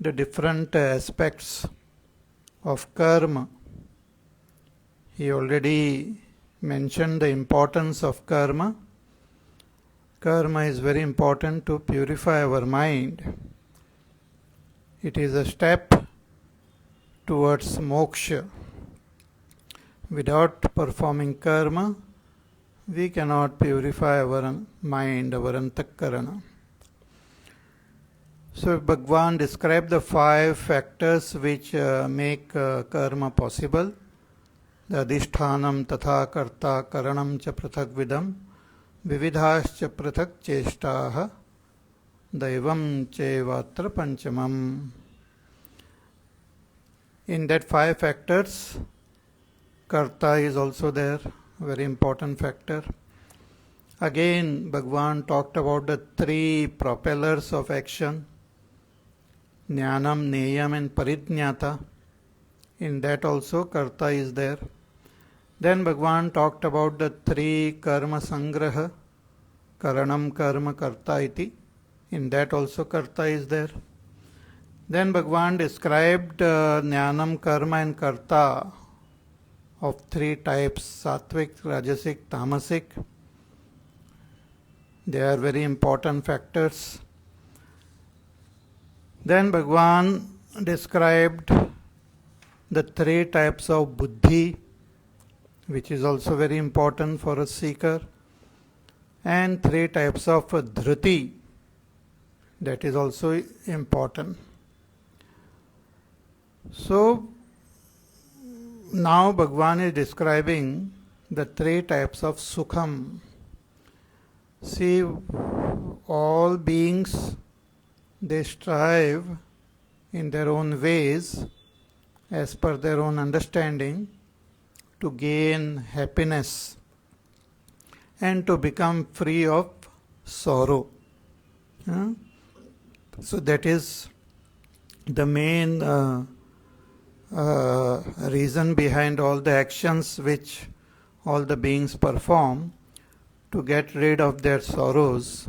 the different aspects of karma. He already mentioned the importance of karma. Karma is very important to purify our mind. It is a step towards moksha. Without performing karma, we cannot purify our mind, our antakarana. So Bhagwan described the 5 factors which make karma possible. The adhishthanam tatha karta karanam cha prathak vidam vividhascha prathak cheshtaha daivam chevatra panchamam. In that 5 factors, karta is also there, very important factor. Again, Bhagwan talked about the 3 propellers of action, jnanam, neyam and parijñata. In that also karta is there. Then Bhagwan talked about the 3 karma sangraha, karanam, karma, karta iti. In that also karta is there. Then Bhagwan described jnanam, karma and karta of 3 types, sattvic, rajasic, tamasic. They are very important factors. Then Bhagwan described the 3 types of buddhi, which is also very important for a seeker, and 3 types of dhruti, that is also important. So now Bhagwan is describing the 3 types of sukham. See, all beings, they strive in their own ways, as per their own understanding, to gain happiness and to become free of sorrow. So that is the main reason behind all the actions which all the beings perform, to get rid of their sorrows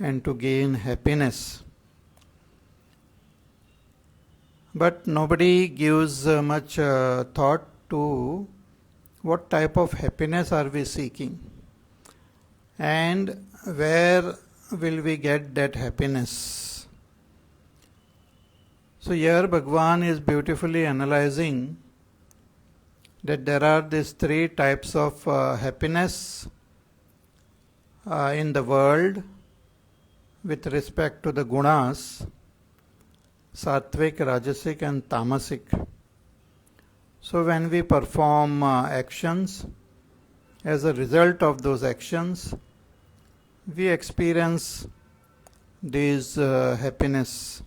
and to gain happiness. But nobody gives much thought to what type of happiness are we seeking and where will we get that happiness. So here Bhagwan is beautifully analyzing that there are these 3 types of happiness in the world with respect to the gunas, sattvic, rajasic and tamasic. So when we perform actions, as a result of those actions, we experience this happiness.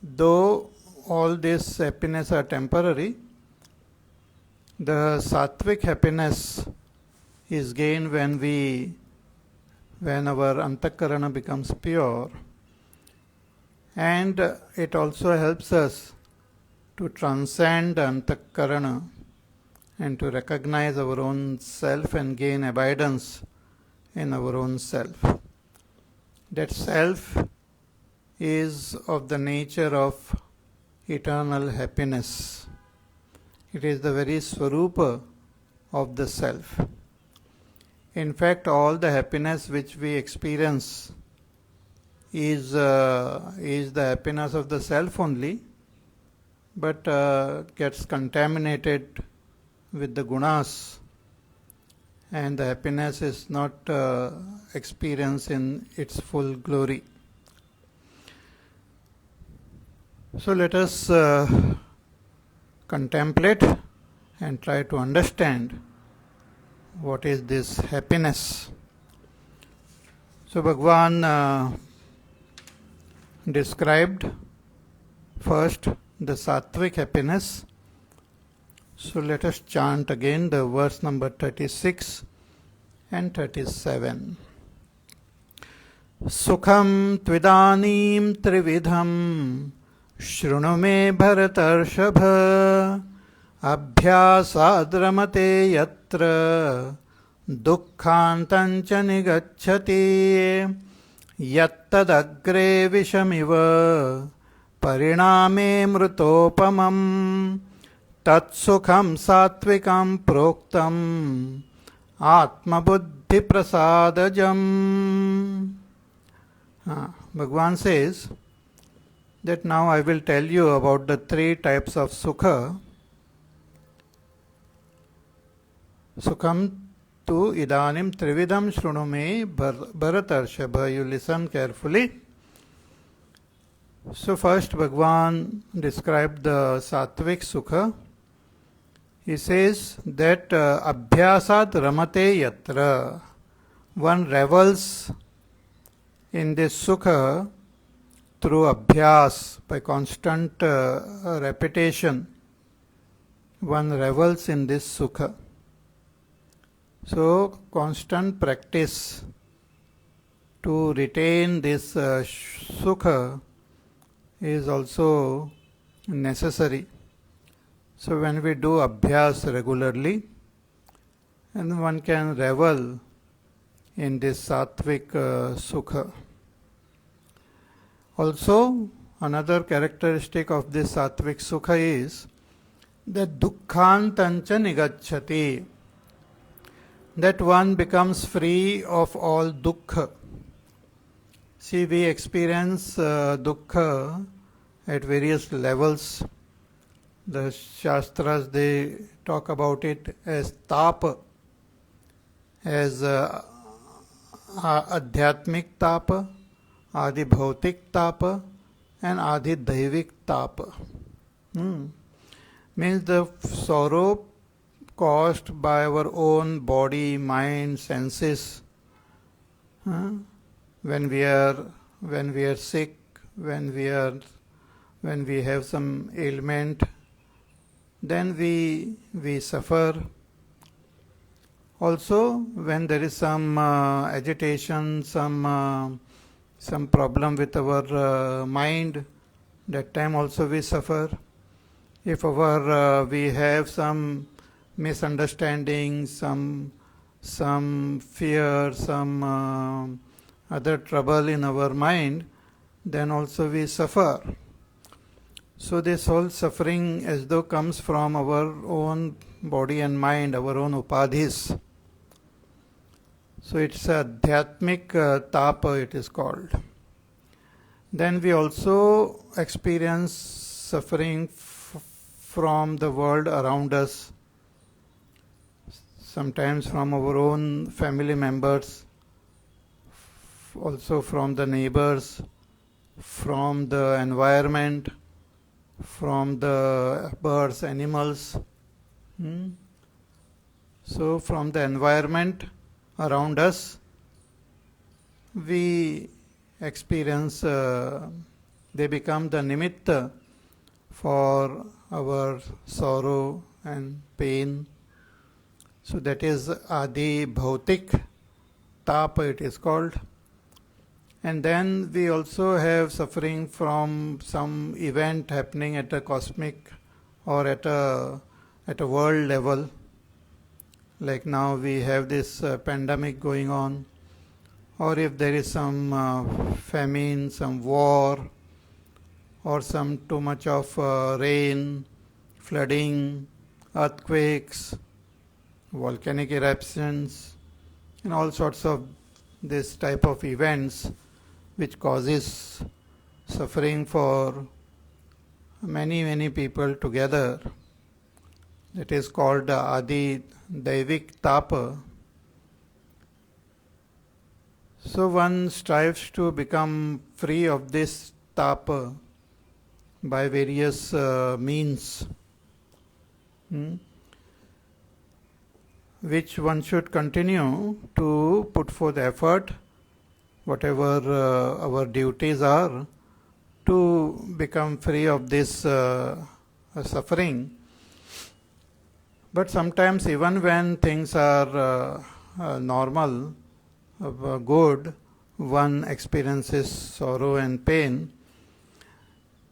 Though all this happiness are temporary, the sattvic happiness is gained when our antakarana becomes pure, and it also helps us to transcend antakarana and to recognize our own self and gain abidance in our own self. That self is of the nature of eternal happiness. It is the very swarupa of the self. In fact, all the happiness which we experience is the happiness of the self only, but gets contaminated with the gunas, and the happiness is not experienced in its full glory. So let us contemplate and try to understand what is this happiness. So Bhagwan described first the sattvic happiness. So let us chant again the verse number 36 and 37. Sukham tvidanim trividham Shruno me bharatarshabha abhyasadramate yatra dukkhantancha nigacchati यत्तदग्रे विषमिव परिणामे मृतोपमम् तत्सुखं सात्विकं प्रोक्तम् आत्मबुद्धिप्रसादजम्. Bhagavan says that now I will tell you about the three types of sukha. Sukham tu idanim trividam shruno me Bharatarshava. You listen carefully. So first Bhagavan described the sattvic sukha. He says that abhyasad ramate yatra. One revels in this sukha through abhyas, by constant repetition. One revels in this sukha. So constant practice to retain this sukha is also necessary. So when we do abhyas regularly, and one can revel in this sattvic sukha. Also, another characteristic of this sattvic sukha is that dukkhantancha nigacchati, that one becomes free of all dukkha. See, we experience dukkha at various levels. The Shastras, they talk about it as tapa, as adhyatmik tapa, adi bhautik tapa, and adi daivik tapa. Means the sorrow caused by our own body, mind, senses. When we are sick, when we have some ailment, then we suffer. Also, when there is some agitation, some problem with our mind, that time also we suffer. If we have some misunderstanding, some fear, some other trouble in our mind, then also we suffer. So this whole suffering as though comes from our own body and mind, our own upadhis. So it's adhyatmic tapa, it is called. Then we also experience suffering from the world around us, sometimes from our own family members, also from the neighbors, from the environment, from the birds, animals. So from the environment around us, we experience, they become the nimitta for our sorrow and pain. So that is adi bhautik tapa, it is called. And then we also have suffering from some event happening at a cosmic or at a world level. Like now we have this pandemic going on, or if there is some famine, some war, or some too much of rain, flooding, earthquakes, volcanic eruptions, and all sorts of this type of events which causes suffering for many people together. That is called adi daivik tapa. So one strives to become free of this tapa by various means, which one should continue to put forth effort, whatever our duties are, to become free of this suffering. But sometimes even when things are normal, good, one experiences sorrow and pain.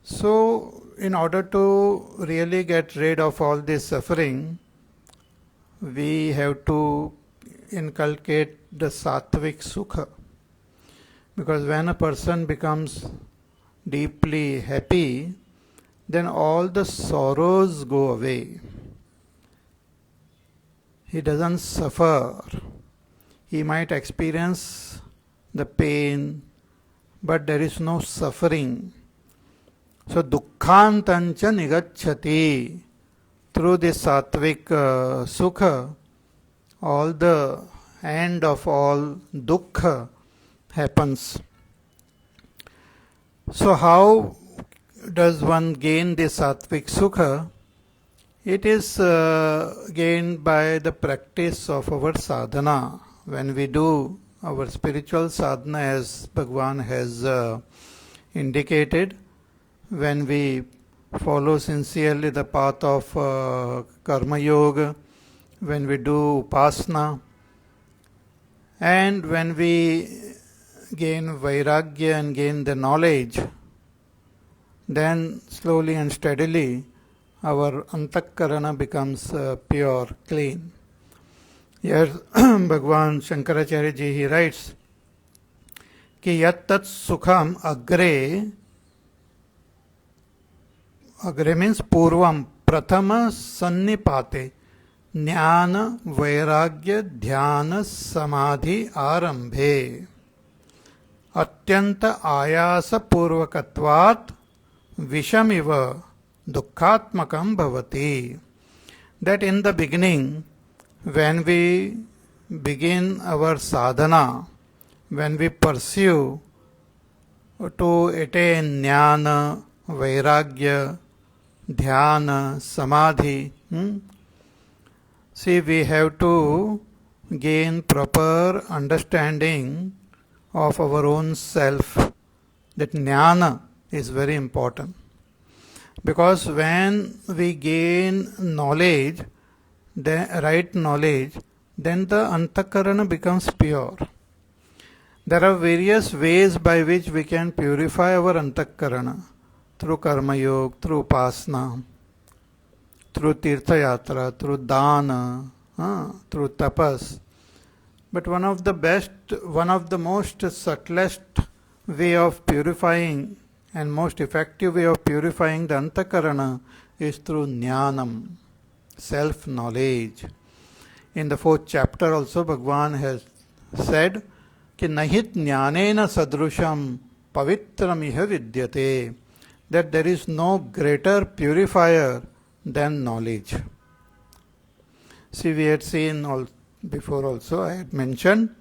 So in order to really get rid of all this suffering, we have to inculcate the sattvic sukha. Because when a person becomes deeply happy, then all the sorrows go away. He doesn't suffer. He might experience the pain, but there is no suffering. So dukkhantancha nigacchati. Through this sattvic sukha, all the end of all dukkha happens. So how does one gain this sattvic sukha? It is gained by the practice of our sadhana. When we do our spiritual sadhana, as Bhagwan has indicated, when we follow sincerely the path of karma yoga, when we do upasana, and when we gain vairagya and gain the knowledge, then slowly and steadily our antakarana becomes pure, clean. Here Bhagwan Shankaracharya ji, he writes कि यत् तत् सुखम अग्रे, अग्रे means पूर्वम, प्रथम सन्निपाते, ज्ञान वैराग्य ध्यान समाधि आरंभे, अत्यंत आयास पूर्वकत्वात् विषमिव dukkhatmakam bhavati. That in the beginning, when we begin our sadhana, when we pursue to attain jnana, vairagya, dhyana, samadhi, see, we have to gain proper understanding of our own self. That jnana is very important. Because when we gain knowledge, the right knowledge, then the antakarana becomes pure. There are various ways by which we can purify our antakarana. Through karma yoga, through upasana, through tirtha yatra, through dana, through tapas. But one of the most subtlest way of purifying and most effective way of purifying the antakarana is through jnanam, self-knowledge. In the 4th chapter also Bhagwan has said कि नहित ज्ञानेन सदृशम पवित्रमिह विद्यते, that there is no greater purifier than knowledge. See, we had seen before also, I had mentioned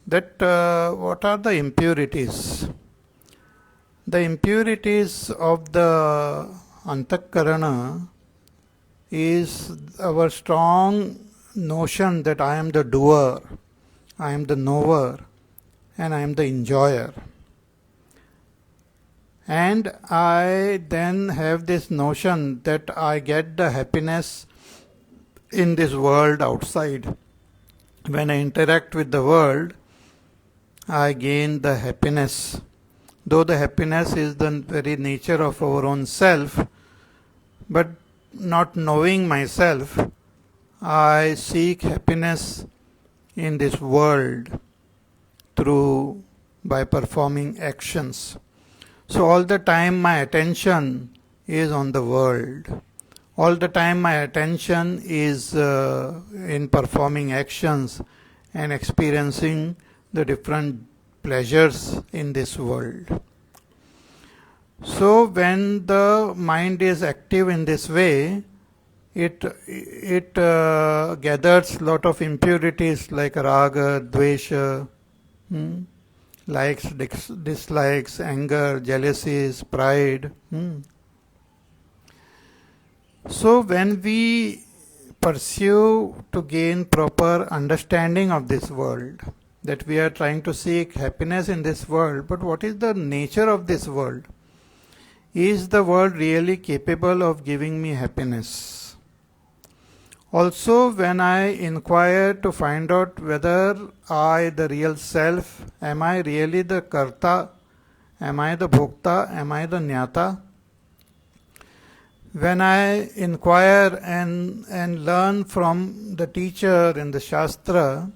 that what are the impurities? The impurities of the antakarana is our strong notion that I am the doer, I am the knower, and I am the enjoyer. And I then have this notion that I get the happiness in this world outside. When I interact with the world, I gain the happiness. Though the happiness is the very nature of our own self, but not knowing myself, I seek happiness in this world by performing actions. So all the time my attention is on the world. All the time my attention is in performing actions and experiencing the different pleasures in this world. So when the mind is active in this way, it gathers lot of impurities like raga, dvesha, likes, dislikes, anger, jealousies, pride. So when we pursue to gain proper understanding of this world, that we are trying to seek happiness in this world, but what is the nature of this world? Is the world really capable of giving me happiness? Also, when I inquire to find out whether I, the real self, am I really the karta, am I the bhokta, am I the jnata? When I inquire and learn from the teacher in the Shastra,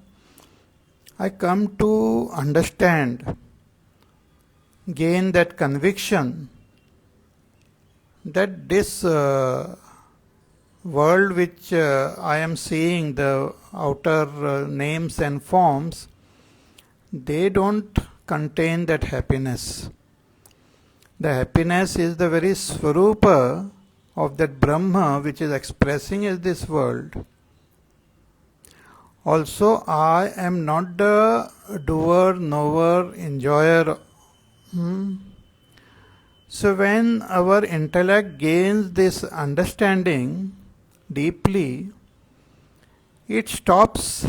I come to understand, gain that conviction that this world which I am seeing, the outer names and forms, they don't contain that happiness. The happiness is the very Swarupa of that Brahma which is expressing as this world. Also, I am not the doer, knower, enjoyer. So when our intellect gains this understanding deeply, it stops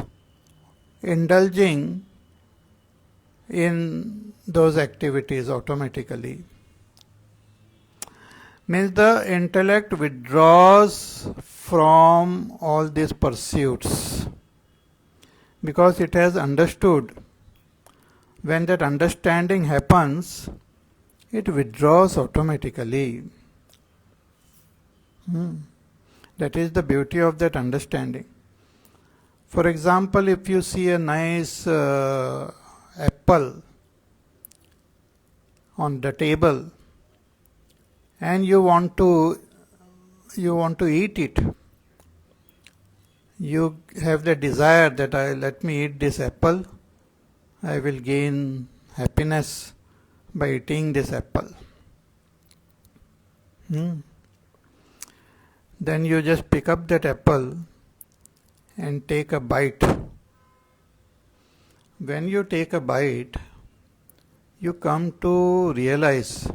indulging in those activities automatically. Means the intellect withdraws from all these pursuits because it has understood. When that understanding happens, it withdraws automatically. That is the beauty of that understanding. For example, if you see a nice apple on the table and you want to eat it, you have the desire that let me eat this apple, I will gain happiness by eating this apple. Then you just pick up that apple and take a bite. When you take a bite, you come to realize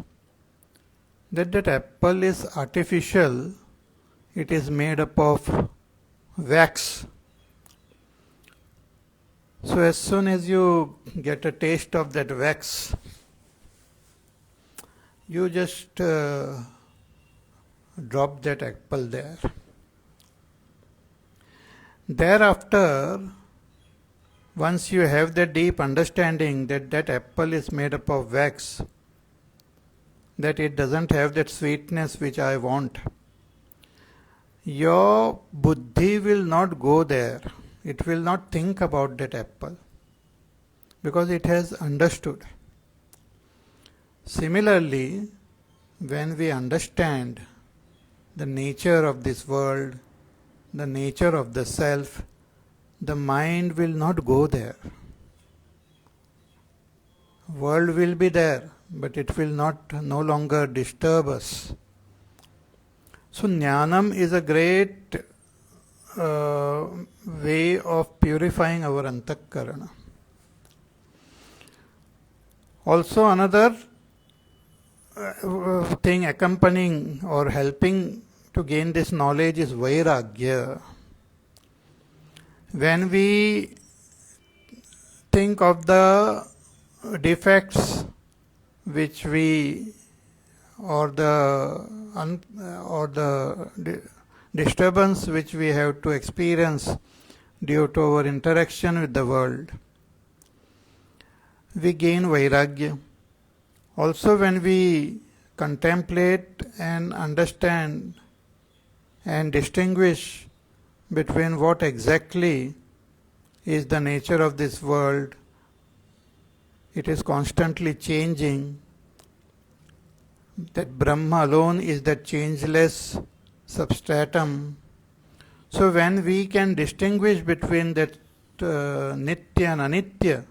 that that apple is artificial. It is made up of wax. So as soon as you get a taste of that wax, you just drop that apple there. Thereafter, once you have that deep understanding that that apple is made up of wax, that it doesn't have that sweetness which I want, your buddhi will not go there. It will not think about that apple because it has understood. Similarly, when we understand the nature of this world, the nature of the self, the mind will not go there. World will be there, but it will no longer disturb us. So Jnanam is a great way of purifying our antakarana. Also another thing accompanying or helping to gain this knowledge is Vairagya. When we think of the defects which we or the disturbance which we have to experience due to our interaction with the world, we gain Vairagya. Also when we contemplate and understand and distinguish between what exactly is the nature of this world, it is constantly changing. That Brahma alone is that changeless substratum. So when we can distinguish between that Nitya and Anitya,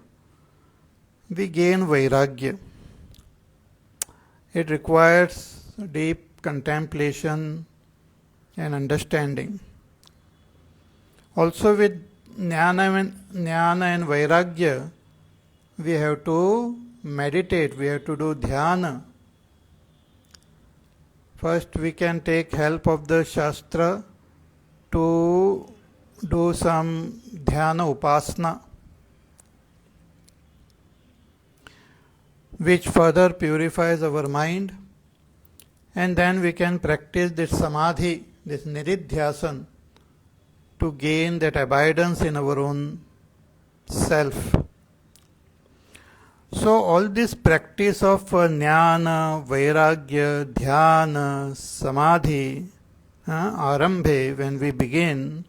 we gain Vairagya. It requires deep contemplation and understanding. Also with Jnana and Vairagya, we have to meditate, we have to do dhyana. First we can take help of the Shastra to do some dhyana upasana, which further purifies our mind, and then we can practice this samadhi, this nididhyasan, to gain that abidance in our own self. So all this practice of jnana, vairagya, dhyana, samadhi, arambhe, when we begin,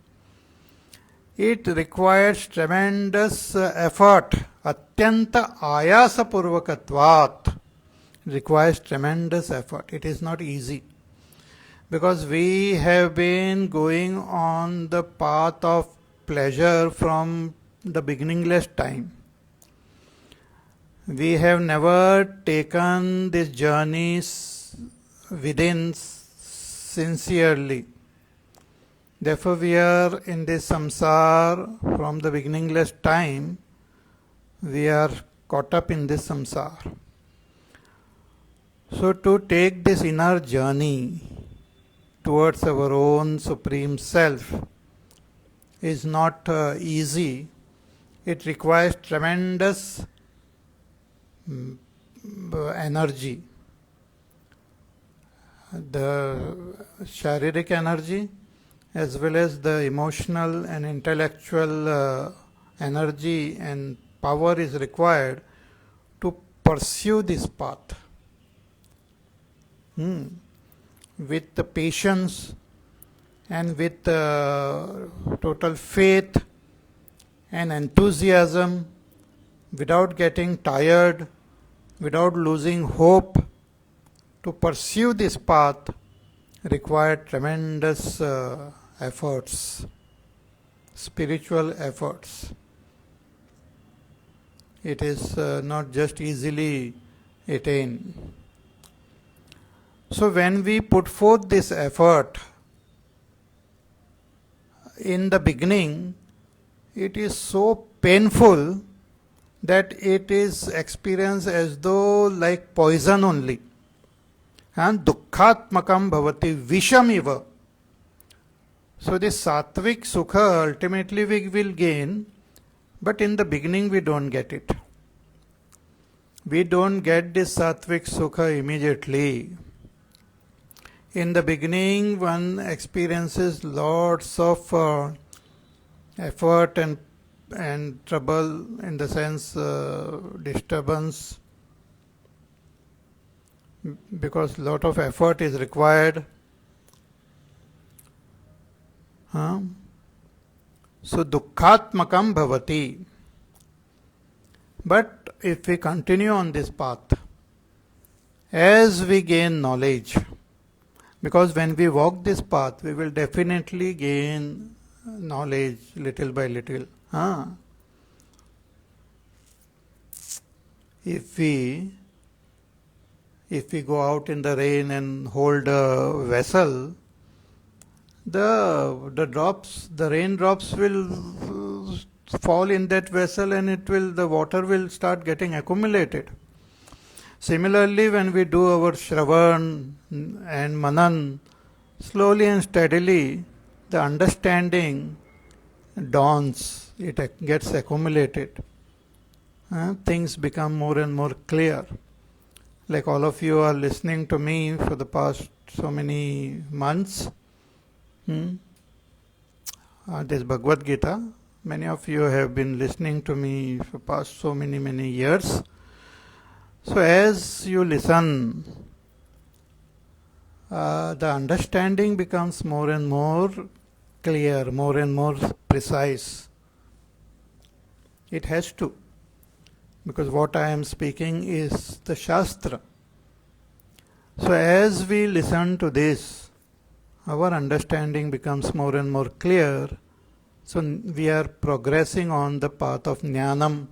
It requires tremendous effort. Atyanta ayasa purvakatvat. Requires tremendous effort. It is not easy. Because we have been going on the path of pleasure from the beginningless time. We have never taken this journey within sincerely. Therefore, we are in this samsara from the beginningless time. We are caught up in this samsara. So, to take this inner journey towards our own supreme self is not easy. It requires tremendous energy. The sharirik energy as well as the emotional and intellectual energy and power is required to pursue this path. With the patience and with total faith and enthusiasm, without getting tired, without losing hope, to pursue this path required tremendous efforts, spiritual efforts. It is not just easily attained. So when we put forth this effort, in the beginning, it is so painful that it is experienced as though like poison only. And dukkhatmakam bhavati vishamiva. So this sattvic sukha ultimately we will gain, but in the beginning we don't get it. We don't get this sattvic sukha immediately. In the beginning, one experiences lots of effort and trouble, in the sense disturbance, because lot of effort is required. So dukkhatmakam bhavati. But if we continue on this path, as we gain knowledge, because when we walk this path, we will definitely gain knowledge little by little. If we go out in the rain and hold a vessel, the raindrops will fall in that vessel and the water will start getting accumulated. Similarly, when we do our Shravan and Manan, slowly and steadily, the understanding dawns, it gets accumulated. Things become more and more clear. Like all of you are listening to me for the past so many months. This Bhagavad Gita, many of you have been listening to me for past so many years. So as you listen, the understanding becomes more and more clear, more and more precise. It has to, because what I am speaking is the Shastra. So as we listen to this, our understanding becomes more and more clear. So we are progressing on the path of Jnanam.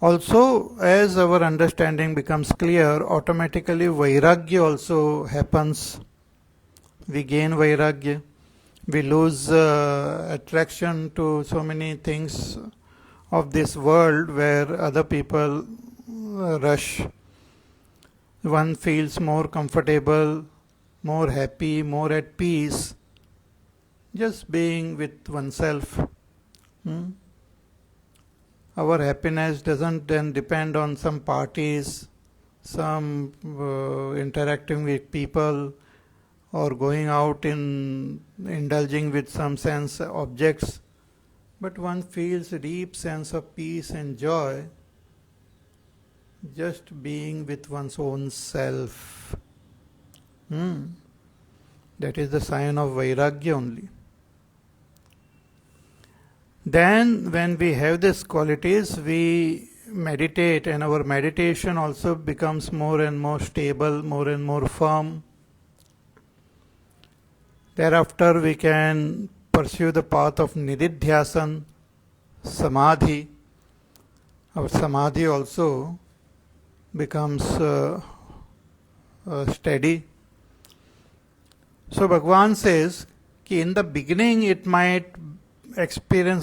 Also, as our understanding becomes clear, automatically Vairagya also happens. We gain Vairagya. We lose attraction to so many things of this world where other people rush. One feels more comfortable, more happy, more at peace, just being with oneself. Our happiness doesn't then depend on some parties, some interacting with people, or going out in indulging with some sense objects, but one feels a deep sense of peace and joy just being with one's own self. That is the sign of Vairagya only. Then when we have these qualities, we meditate, and our meditation also becomes more and more stable, more and more firm. Thereafter we can pursue the path of nididhyasan, samadhi. Our samadhi also becomes steady. So Bhagavan says कि in the beginning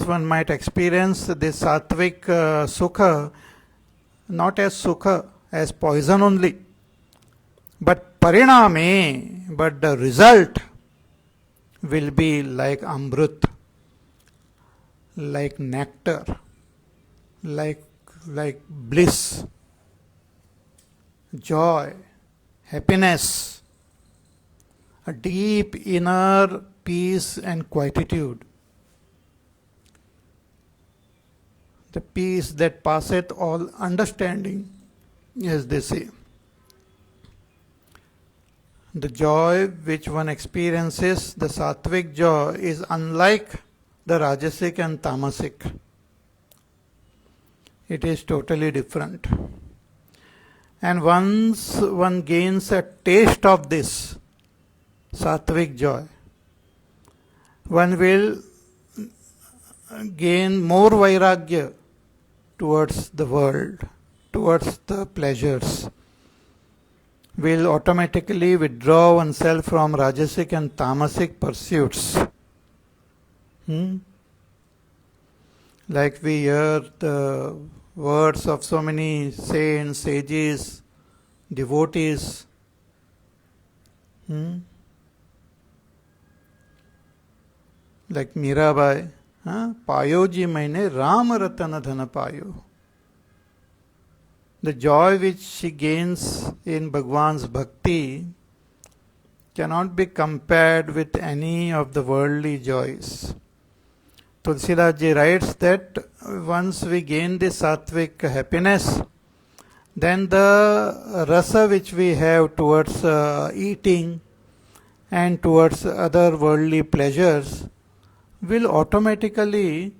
one might experience this sattvic sukha not as sukha, as poison only, but pariname, but the result will be like amrut, like nectar, like bliss, joy, happiness, a deep inner peace and quietude, the peace that passeth all understanding, as they say. The joy which one experiences, the sattvic joy, is unlike the rajasic and tamasic. It is totally different. And once one gains a taste of this sattvic joy, one will gain more vairagya towards the world, towards the pleasures, will automatically withdraw oneself from rajasic and tamasic pursuits. Like we hear the words of so many saints, sages, devotees. Like Mirabai, पायो जी मैंने राम रतन धन पायो. The joy which she gains in Bhagwan's bhakti cannot be compared with any of the worldly joys. Tulsidas ji writes that once we gain this sattvic happiness, then the rasa which we have towards eating and towards other worldly pleasures will automatically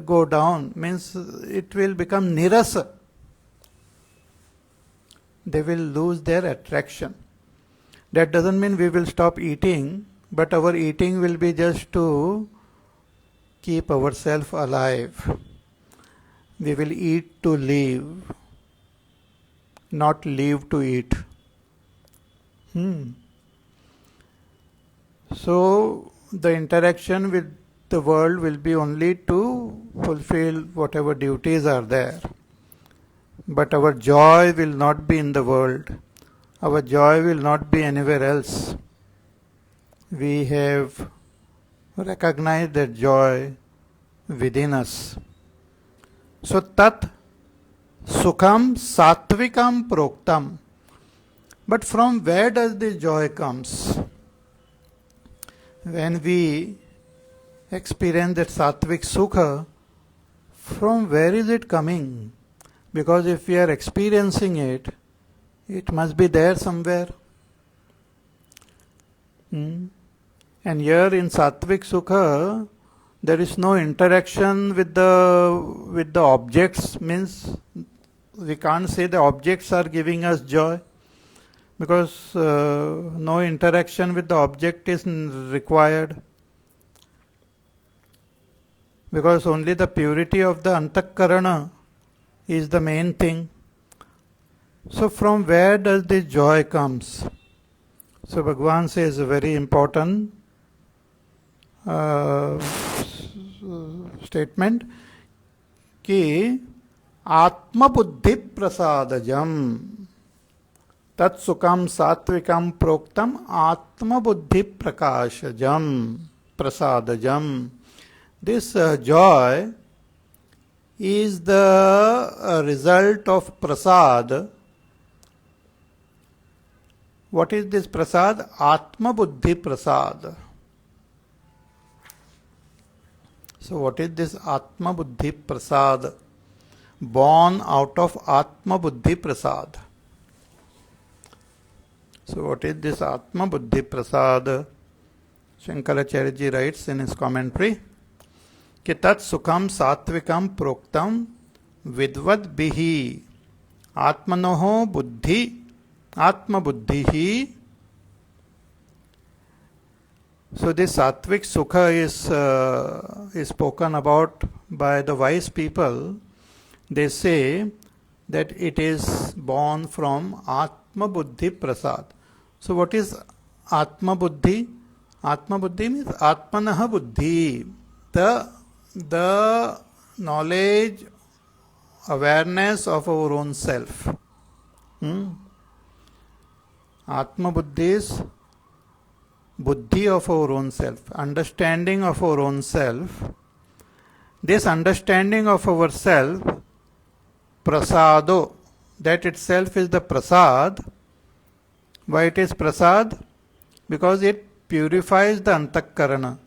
go down, means it will become nirasa. They will lose their attraction. That doesn't mean we will stop eating, but our eating will be just to keep ourselves alive. We will eat to live, not live to eat. So the interaction with the world will be only to fulfill whatever duties are there. But our joy will not be in the world. Our joy will not be anywhere else. We have recognized that joy within us. So tat sukham sattvikam proktam. But from where does this joy comes? When we experience that sattvic sukha, from where is it coming? Because if we are experiencing it, it must be there somewhere. And here in sattvic sukha, there is no interaction with the objects. Means we can't say the objects are giving us joy, because no interaction with the object is required. Because only the purity of the antakarana is the main thing. So from where does this joy comes? So Bhagavan says a very important statement कि आत्मबुद्धि प्रसादजम तत्सुखम सात्विकम प्रोक्तम आत्मबुद्धि प्रकाशजम प्रसादजम. This joy is the result of prasad. What is this prasad? Atma Buddhi prasad. So what is this Atma Buddhi prasad? Born out of Atma Buddhi prasad. So what is this Atma Buddhi prasad? Shankaracharya ji writes in his commentary कि तत् सुखम सात्विकम प्रोक्तम विद्वद बिहि आत्मनोः बुद्धि आत्मबुद्धि ही. So this sattvic sukha is spoken about by the wise people. They say that it is born from Atma Buddhi Prasad. So what is Atma Buddhi? Atma Buddhi means Atmanaha Buddhi. The knowledge, awareness of our own self. Atma Buddhi is buddhi of our own self, understanding of our own self. This understanding of our self, prasado, that itself is the prasad. Why it is prasad? Because it purifies the antakarana.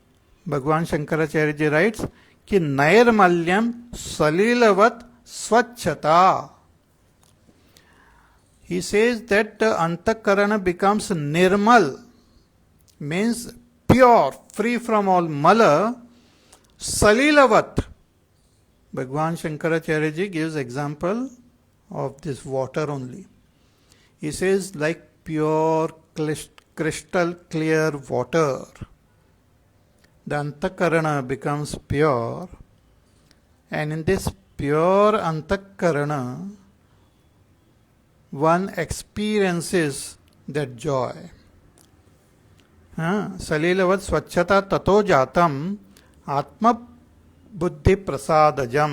Bhagwan Shankaracharya ji writes कि नैर्मल्यम सलीलवत स्वच्छता. He says that the antakarana becomes nirmal, means pure, free from all mala, salilavat. Bhagwan Shankaracharya ji gives example of this water only. He says like pure crystal clear water. The antakarana becomes pure, and in this pure antakarana one experiences that joy. सलीलवत स्वच्छता ततो जातम आत्म बुद्धि प्रसादजम.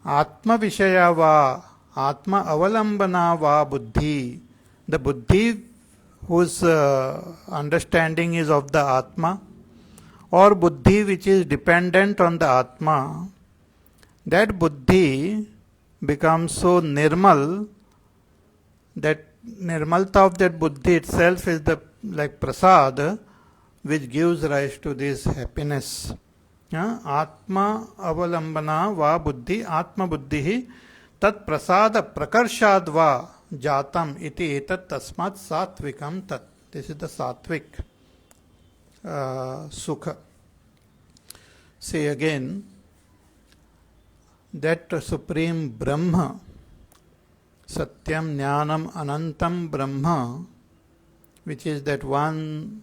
आत्म विषया वा आत्म अवलंबना वा बुद्धि. The buddhi whose understanding is of the Atma, or buddhi which is dependent on the Atma, that buddhi becomes so nirmal that nirmalta of that buddhi itself is the like prasad which gives rise to this happiness. Atma avalambana va buddhi atma buddhi tat prasada prakarshat va jatam iti etat tasmat satvikam tat. This is the satvik sukha. Say again that supreme Brahma, Satyam Jnanam Anantam Brahma, which is that one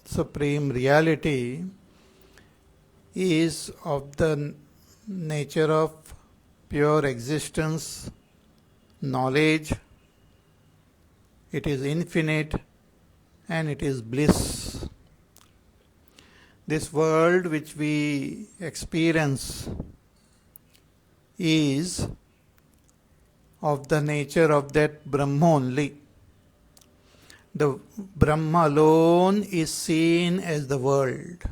supreme reality, is of the nature of pure existence, knowledge, it is infinite, and it is bliss. This world which we experience is of the nature of that Brahma only. The Brahma alone is seen as the world.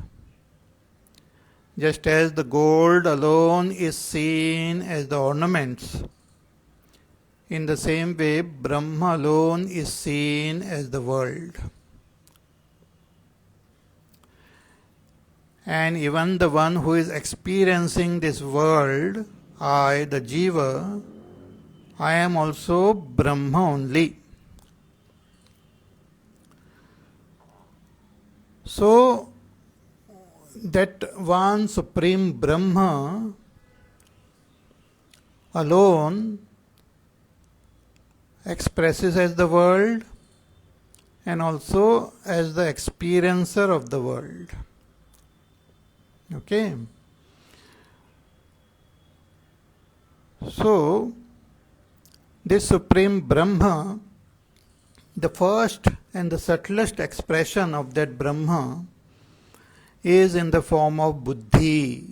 Just as the gold alone is seen as the ornaments, in the same way Brahma alone is seen as the world. And even the one who is experiencing this world, I, the Jiva, I am also Brahma only. So, that one supreme Brahma alone expresses as the world and also as the experiencer of the world. Okay? So, this supreme Brahma, the first and the subtlest expression of that Brahma is in the form of buddhi.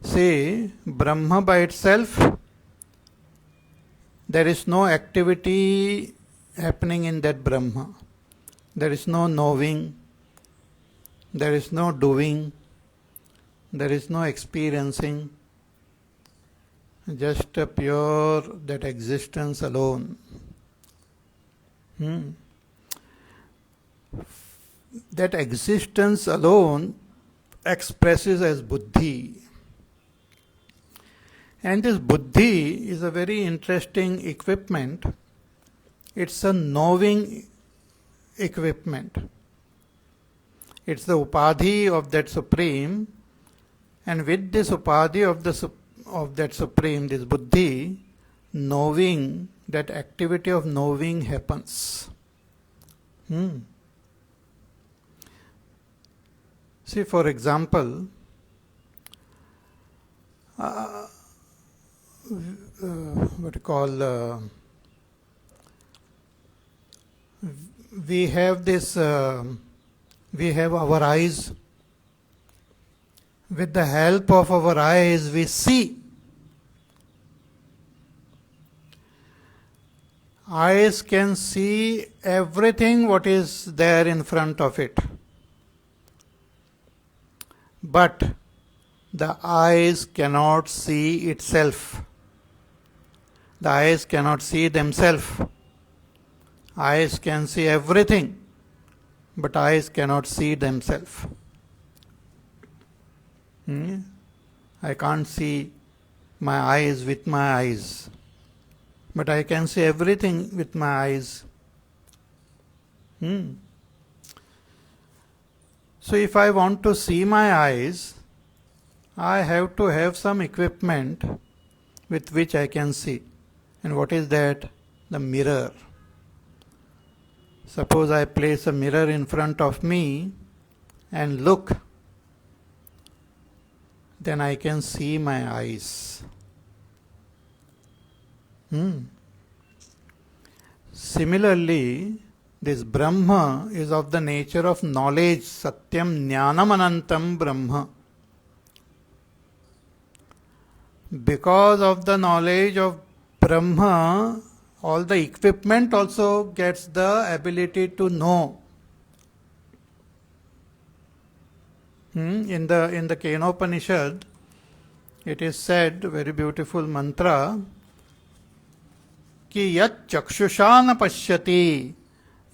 Say, Brahma by itself, there is no activity happening in that Brahma. There is no knowing, there is no doing, there is no experiencing, just a pure that existence alone. That existence alone expresses as buddhi. And this buddhi is a very interesting equipment. It's a knowing equipment. It's the upadhi of that Supreme, and with this upadhi of that Supreme, this buddhi, knowing, that activity of knowing happens. See, for example, what you call, we have this, we have our eyes. With the help of our eyes, we see. Eyes can see everything what is there in front of it. But the eyes cannot see itself. The eyes cannot see themselves. Eyes can see everything, but eyes cannot see themselves. I can't see my eyes with my eyes, but I can see everything with my eyes. So if I want to see my eyes, I have to have some equipment with which I can see. And what is that? The mirror. Suppose I place a mirror in front of me and look, then I can see my eyes. Similarly, this Brahma is of the nature of knowledge, Satyam Jnanam Anantam Brahma. Because of the knowledge of Brahma, all the equipment also gets the ability to know. In the Kenopanishad, it is said, very beautiful mantra, कि यत् चक्षुषा न पश्यति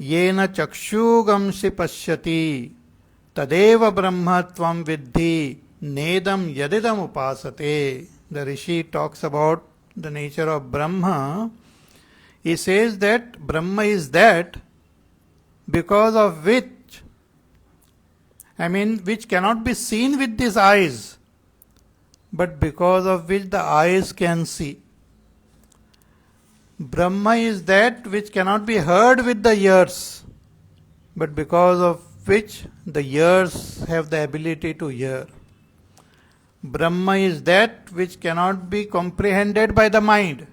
येन चक्षुगंसि पश्यति तदेव ब्रह्म त्वं विद्धि नेदम यदिदम उपासते. The Rishi talks about the nature of Brahma. He says that Brahma is that because of which, which cannot be seen with these eyes, but because of which the eyes can see. Brahma is that which cannot be heard with the ears, but because of which the ears have the ability to hear. Brahma is that which cannot be comprehended by the mind,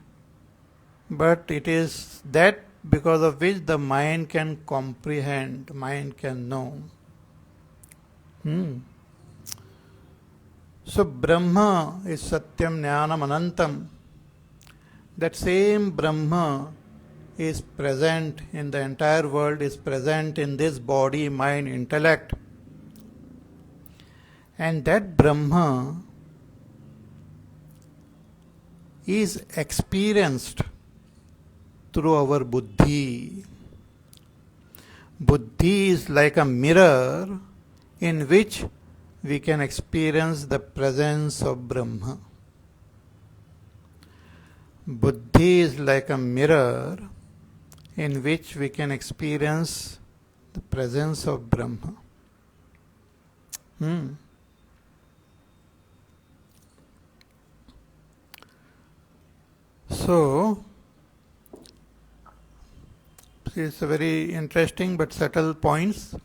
but it is that because of which the mind can comprehend, mind can know. So Brahma is Satyam Jnanam Anantam. That same Brahma is present in the entire world, is present in this body, mind, intellect. And that Brahma is experienced through our buddhi. Buddhi is like a mirror in which we can experience the presence of Brahma. Buddhi is like a mirror in which we can experience the presence of Brahma. So, it's a very interesting but subtle points.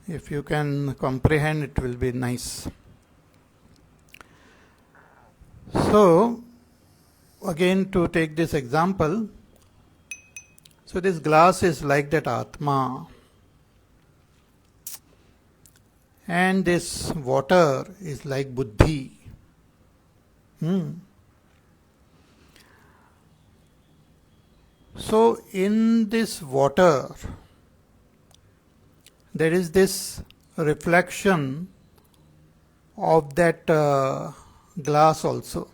If you can comprehend, it will be nice. So, again to take this example, so this glass is like that Atma, and this water is like Buddhi. So in this water, there is this reflection of that glass also.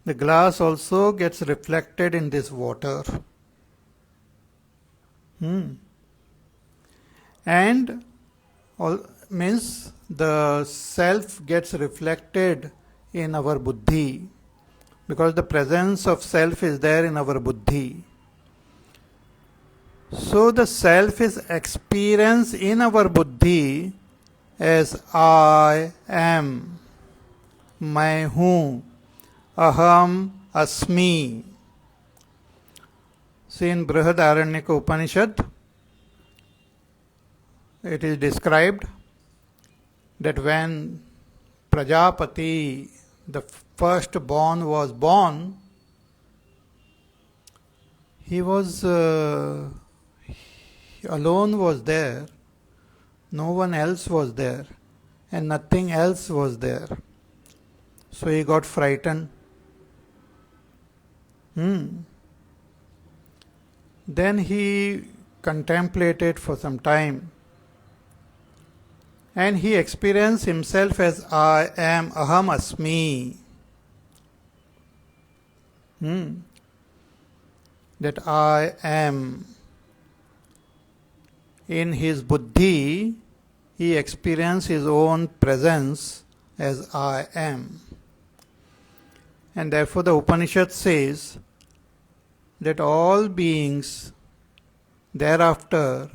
The glass also gets reflected in this water. And means the self gets reflected in our buddhi, because the presence of self is there in our buddhi. So the self is experienced in our buddhi as I am, मैं हूँ, aham asmi. See, in Brihadaranyaka Upanishad, it is described that when Prajapati, the firstborn, was born, he was he alone was there, no one else was there, and nothing else was there. So he got frightened. Then he contemplated for some time, and he experienced himself as I am, aham asmi. That I am. In his buddhi, he experienced his own presence as I am. And therefore the Upanishad says that all beings thereafter,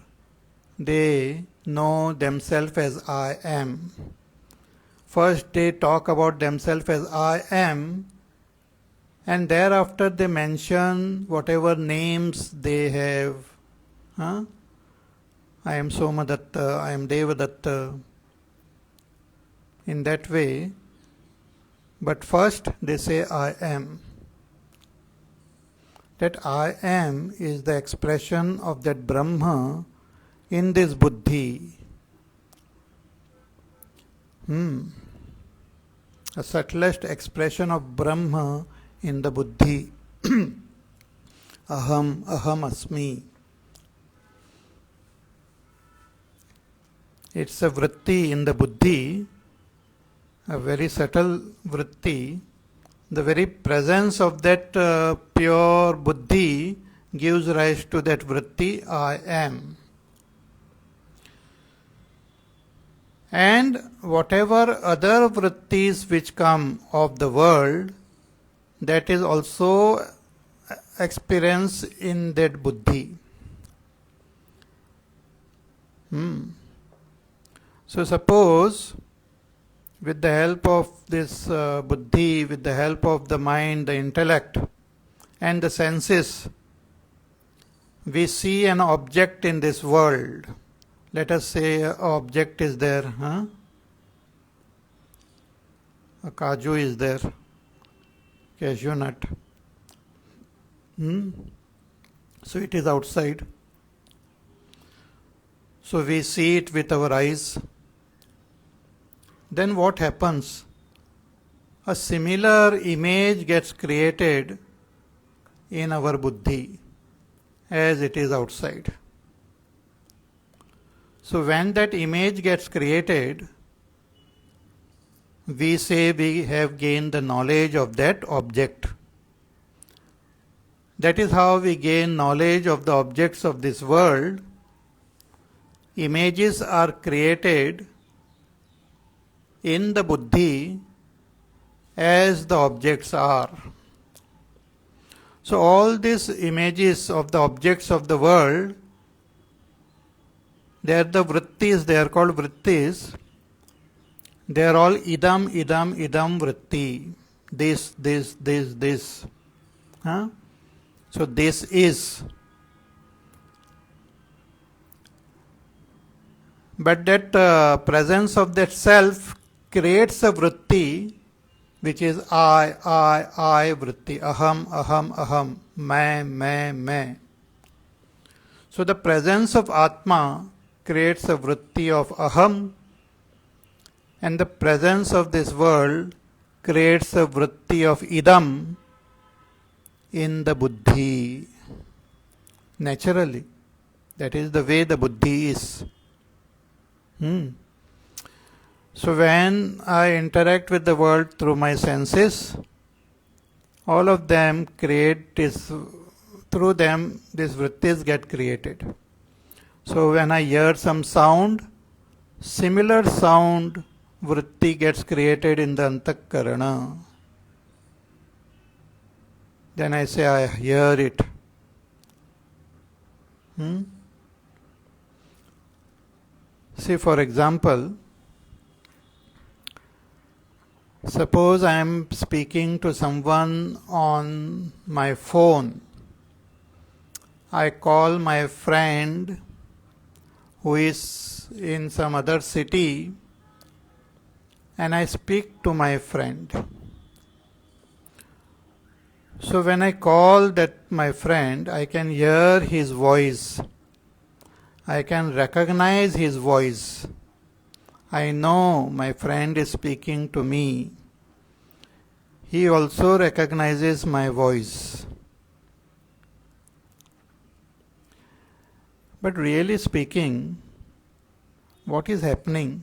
they know themselves as I am. First they talk about themselves as I am, and thereafter they mention whatever names they have. I am Somadatta, I am Devadatta. In that way, but first they say I am. That I am is the expression of that Brahma in this buddhi. A subtlest expression of Brahma in the buddhi. Aham asmi. It's a vritti in the buddhi, a very subtle vritti. The very presence of that pure buddhi gives rise to that vritti, I am. And whatever other vrittis which come of the world, that is also experienced in that buddhi. So suppose, with the help of this buddhi, with the help of the mind, the intellect, and the senses, we see an object in this world. Let us say an object is there. A kaju is there, cashew nut. So it is outside. So we see it with our eyes. Then what happens? A similar image gets created in our buddhi as it is outside. So when that image gets created, we say we have gained the knowledge of that object. That is how we gain knowledge of the objects of this world. Images are created in the buddhi as the objects are. So all these images of the objects of the world, they are the vrittis, they are called vrittis. They are all idam, idam, idam vritti. This. So this is. But that presence of that self creates a vritti which is I vritti. Aham, मैं. So the presence of Atma creates a vritti of aham, and the presence of this world creates a vritti of idam in the buddhi. Naturally. That is the way the buddhi is. So when I interact with the world through my senses, all of them create this, through them these vrittis get created. So when I hear some sound, similar sound vritti gets created in the antakarana. Then I say I hear it. Hmm? See, for example, suppose I am speaking to someone on my phone. I call my friend who is in some other city and I speak to my friend. So when I call that my friend, I can hear his voice. I can recognize his voice. I know my friend is speaking to me. He also recognizes my voice. But really speaking, what is happening?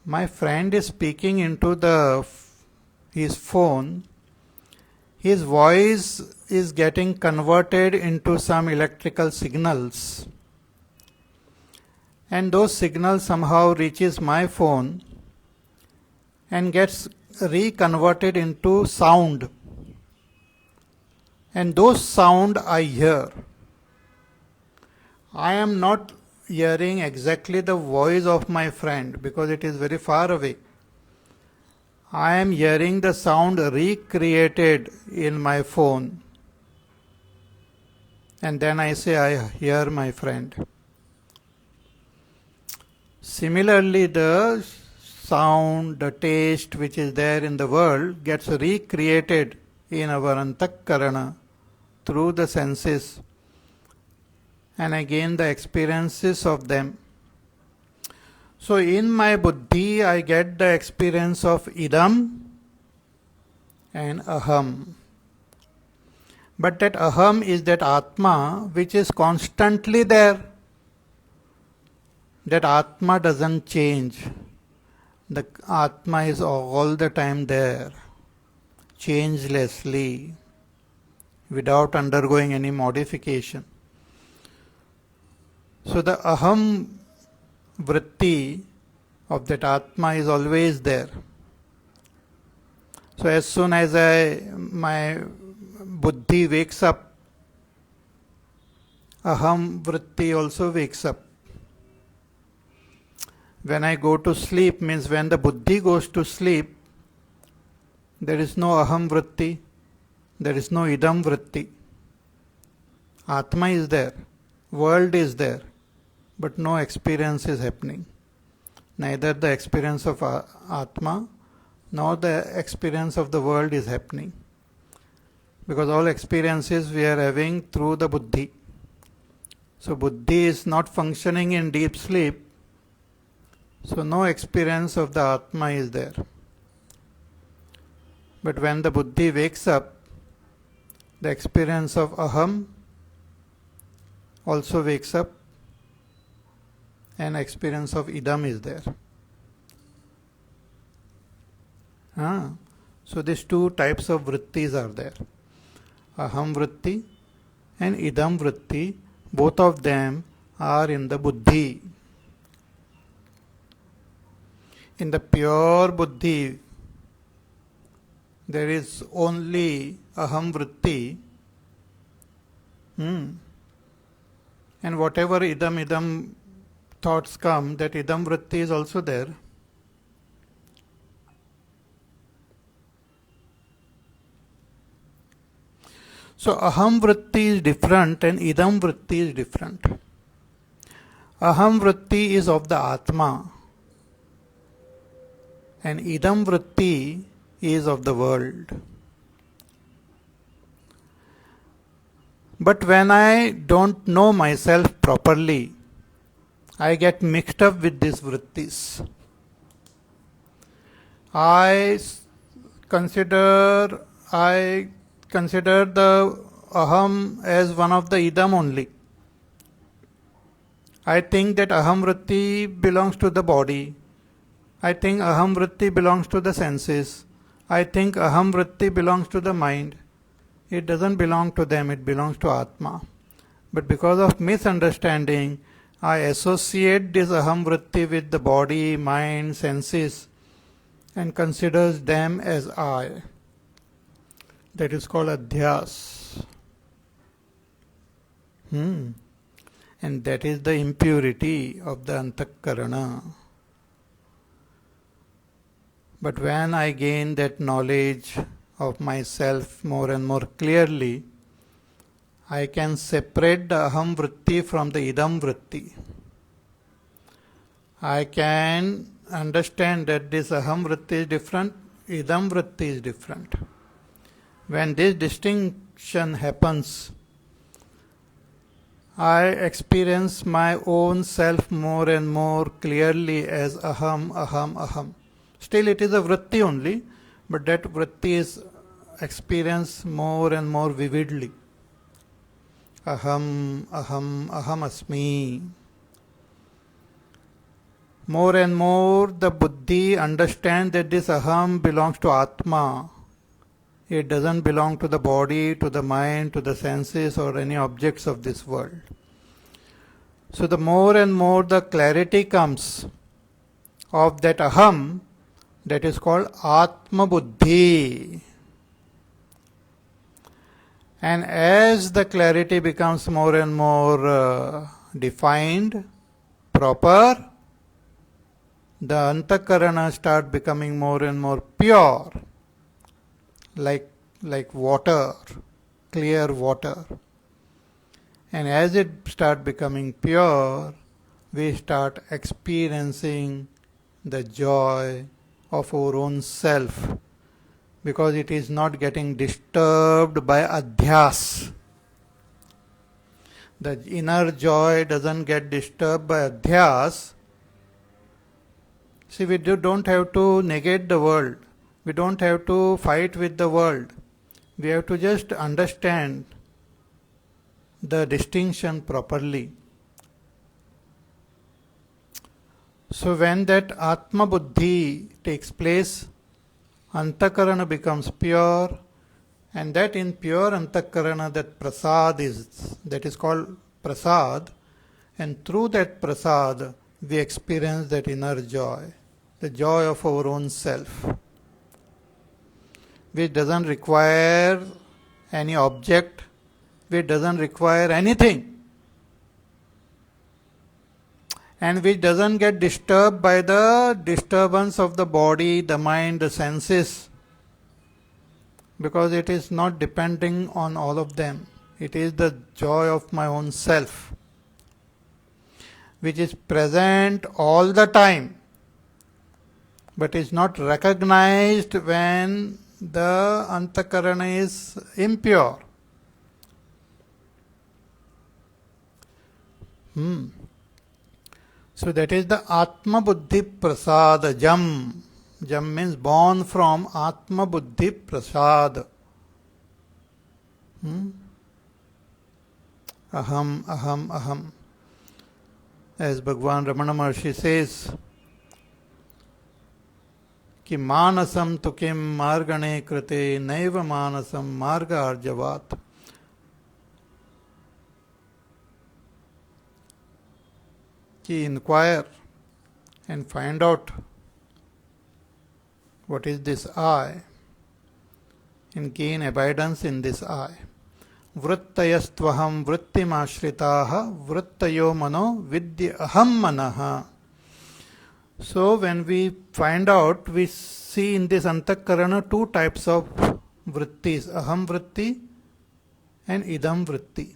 My friend is speaking into his phone. His voice is getting converted into some electrical signals. And those signals somehow reaches my phone and gets reconverted into sound. And those sound I hear. I am not hearing exactly the voice of my friend because it is very far away. I am hearing the sound recreated in my phone. And then I say, I hear my friend. Similarly, the sound, the taste which is there in the world gets recreated in our antakarana through the senses, and I gain the experiences of them. So in my buddhi, I get the experience of idam and aham. But that aham is that atma which is constantly there. That atma doesn't change. The atma is all the time there, changelessly, without undergoing any modification. So the aham vritti of that atma is always there. So as soon as my buddhi wakes up, aham vritti also wakes up. When I go to sleep, means when the buddhi goes to sleep, there is no aham vritti, there is no idam vritti. Atma is there, world is there, but no experience is happening. Neither the experience of Atma nor the experience of the world is happening. Because all experiences we are having through the buddhi. So buddhi is not functioning in deep sleep. So no experience of the Atma is there. But when the buddhi wakes up, the experience of aham also wakes up, and experience of idam is there. So these two types of vrittis are there. Aham vritti and idam vritti, both of them are in the buddhi. In the pure buddhi, there is only aham vritti, and whatever idam thoughts come, that idam vritti is also there. So aham vritti is different and idam vritti is different. Aham vritti is of the Atma and idam vritti is of the world. But when I don't know myself properly, I get mixed up with these vrittis. I consider the aham as one of the idam only. I think that aham vritti belongs to the body. I think aham vritti belongs to the senses. I think aham vritti belongs to the mind. It doesn't belong to them, it belongs to Atma. But because of misunderstanding, I associate this aham vritti with the body, mind, senses and considers them as I. That is called adhyas. And that is the impurity of the antakarana. But when I gain that knowledge of myself more and more clearly, I can separate the aham vritti from the idam vritti. I can understand that this aham vritti is different, idam vritti is different. When this distinction happens, I experience my own self more and more clearly as aham, aham, aham. Still it is a vritti only, but that vritti is experienced more and more vividly. Aham, aham, aham asmi. More and more the buddhi understands that this aham belongs to Atma. It doesn't belong to the body, to the mind, to the senses or any objects of this world. So the more and more the clarity comes of that aham, that is called Atma Buddhi. And as the clarity becomes more and more defined, proper, the antakarana start becoming more and more pure, like water, clear water. And as it start becoming pure, we start experiencing the joy of our own self, because it is not getting disturbed by adhyas. The inner joy doesn't get disturbed by adhyas. See, we don't have to negate the world. We don't have to fight with the world. We have to just understand the distinction properly. So when that Atma Buddhi takes place, Antakarana becomes pure, and that in pure Antakarana, that prasad that is called prasad, and through that prasad we experience that inner joy, the joy of our own self, which doesn't require any object, which doesn't require anything, and which doesn't get disturbed by the disturbance of the body, the mind, the senses, because it is not depending on all of them. It is the joy of my own self, which is present all the time, but is not recognized when the antakarana is impure. So that is the Atma Buddhi Prasad Jam. Jam means born from Atma Buddhi Prasad. Aham, aham, aham. As Bhagwan Ramana Maharshi says, कि मानसम तो किम मार्गणे कृते नैव मानसम मार्ग आर्जवात. कि inquire and find out what is this I, and gain abidance in this I. Vrittayastvaham vrittimashritaha vrittayo mano vidya aham manaha. So when we find out, we see in this antakarana two types of vrittis, aham vritti and idam vritti.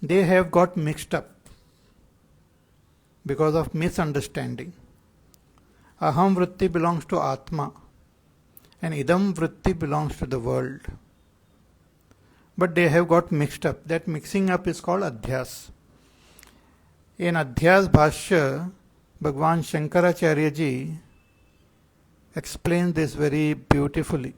They have got mixed up because of misunderstanding. Aham vritti belongs to Atma and idam vritti belongs to the world. But they have got mixed up. That mixing up is called adhyas. In Adhyas Bhashya, Bhagwan Shankaracharya ji explains this very beautifully.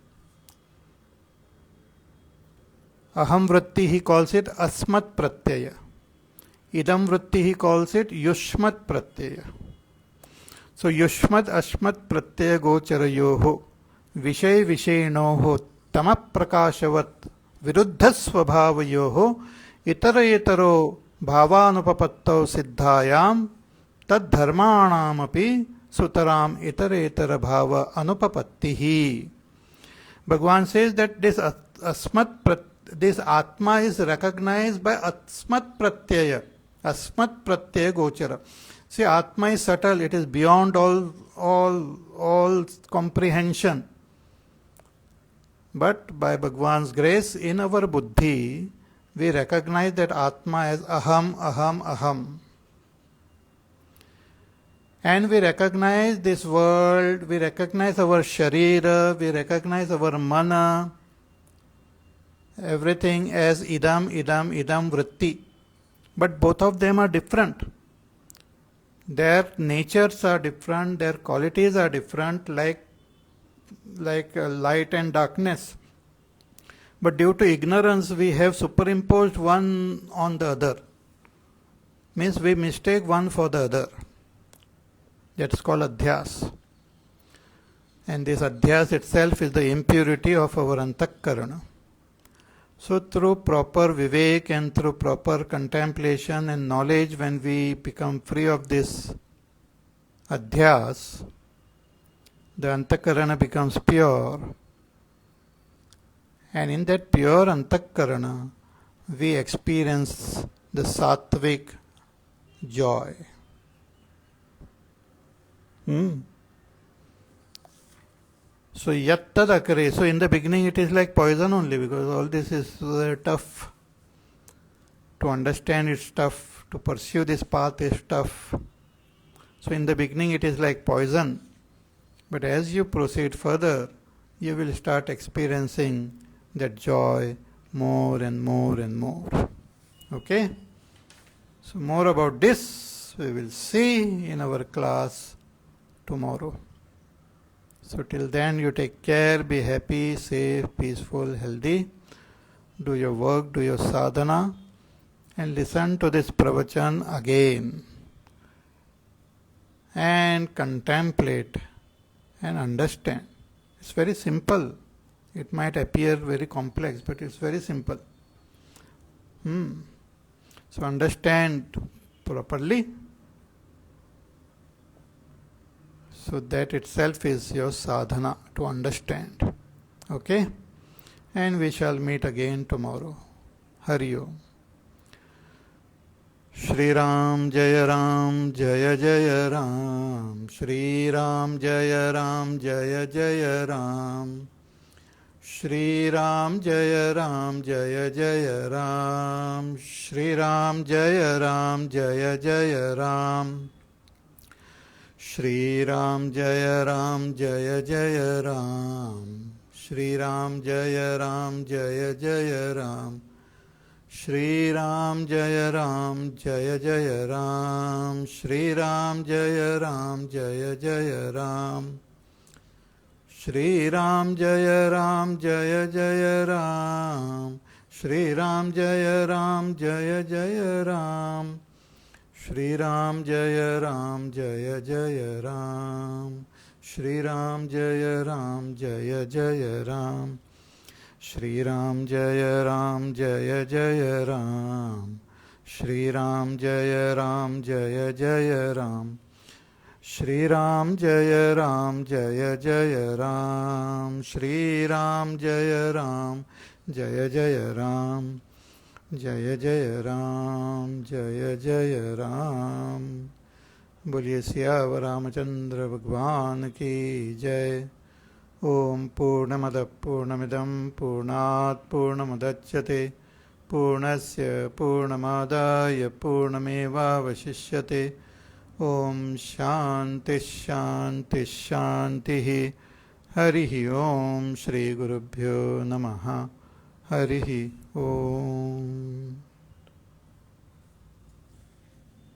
Aham vritti, he calls it asmat pratyaya. Idam vritti, he calls it yushmat pratyaya. So yushmat ashmat pratyaya gocharayoho vishay vishayinoho tamaprakashavat viruddhasvabhavayoho itara bhavanupapattau siddhayam tad dharmanamapi sutaram itara bhava anupapattihi. Bhagwan says that this asmat this Atma is recognized by Asmat Pratyaya. Asmat Pratyaya Gochara. See, Atma is subtle, it is beyond all comprehension. But by Bhagwan's grace, in our buddhi, we recognize that Atma as Aham, Aham, Aham. And we recognize this world, we recognize our Sharira, we recognize our Mana, everything as Idam, Idam, Idam Vritti. But both of them are different. Their natures are different, their qualities are different, like light and darkness. But due to ignorance, we have superimposed one on the other. Means we mistake one for the other. That's called adhyas. And this adhyas itself is the impurity of our antakarana. So through proper vivek and through proper contemplation and knowledge, when we become free of this adhyas, the antakarana becomes pure. And in that pure antakarana, we experience the sattvic joy. So yattad akare. So in the beginning it is like poison only, because all this is tough. To understand it's tough. To pursue this path is tough. So in the beginning it is like poison. But as you proceed further, you will start experiencing that joy more and more and more. Okay? So more about this we will see in our class tomorrow. So till then, you take care, be happy, safe, peaceful, healthy. Do your work, do your sadhana, and listen to this pravachan again. And contemplate and understand. It's very simple. It might appear very complex, but it's very simple. So understand properly. So that itself is your sadhana, to understand. Okay? And we shall meet again tomorrow. Hari Om. Shri Ram Jaya Ram Jaya Jaya Ram. Shri Ram Jaya Ram Jaya Jaya Ram. Shri Ram Jaya Ram Jaya Jaya Ram. Shri Ram Jaya Ram Jaya Jaya Ram. Shri Ram Jaya Ram Jaya Jaya Ram. Shri Ram Jaya Ram Jaya Jaya Ram. Shri Ram Jaya Ram Jaya Jaya Ram. Shri Ram Jaya Ram Jaya Jaya Ram. Shri Ram Jaya Ram Jaya Jaya Ram. Shri Ram Jaya Ram Jaya Jaya Ram. Shri Ram Jaya Ram Jaya Jaya Ram. Shri Ram Jaya Ram Jaya Jaya Ram. Shri Ram Jaya Ram Jaya Jaya Ram. Shri Ram Jaya Ram Jaya Jaya Ram. Shri Ram Jaya Ram Jaya Jaya Ram. Shri Ram Jaya Ram Jaya Jaya Ram. Jaya Jaya Ram, Jaya Jaya Ram. बोलिए सियावर रामचंद्र भगवान की जय. ओम पूर्णमदः पूर्णमिदं पूर्णात् पूर्णमुदच्यते पूर्णस्य पूर्णमादाय पूर्णमेवावशिष्यते. ओम शांति शांति शांतिः. हरिः ओम. श्री गुरुभ्यो नमः. हरिः ओम.